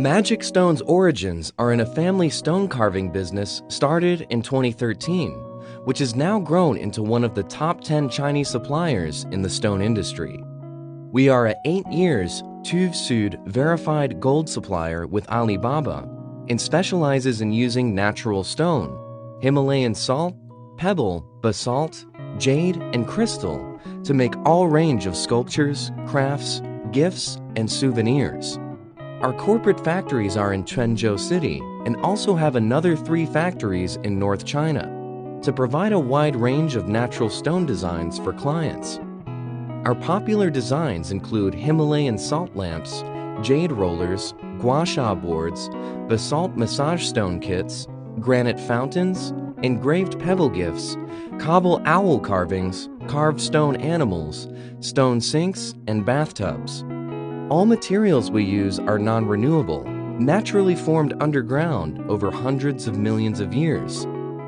Magic Stone's origins are in a family stone carving business started in 2013, which has now grown into one of the top 10 Chinese suppliers in the stone industry. We are a 8 years TüV SüD verified gold supplier with Alibaba and specializes in using natural stone, Himalayan salt, pebble, basalt, jade, and crystal to make all range of sculptures, crafts, gifts, and souvenirs. Our corporate factories are in Quanzhou City and also have another 3 factories in North China to provide a wide range of natural stone designs for clients. Our popular designs include Himalayan salt lamps, jade rollers, gua sha boards, basalt massage stone kits, granite fountains, engraved pebble gifts, cobble owl carvings, carved stone animals, stone sinks, and bathtubs. All materials we use are non-renewable, naturally formed underground over hundreds of millions of years,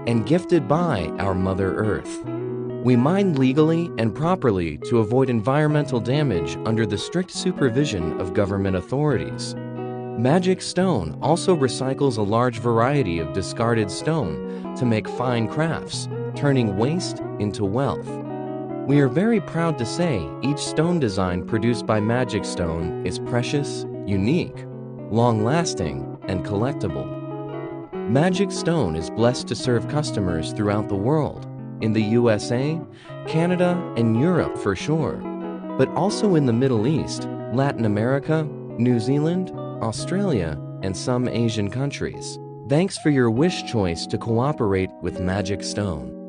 and gifted by our Mother Earth. We mine legally and properly to avoid environmental damage under the strict supervision of government authorities. Magic Stone also recycles a large variety of discarded stone to make fine crafts, turning waste into wealth. We are very proud to say each stone design produced by Magic Stone is precious, unique, long-lasting, and collectible. Magic Stone is blessed to serve customers throughout the world, in the USA, Canada, and Europe for sure, but also in the Middle East, Latin America, New Zealand, Australia, and some Asian countries. Thanks for your wish choice to cooperate with Magic Stone.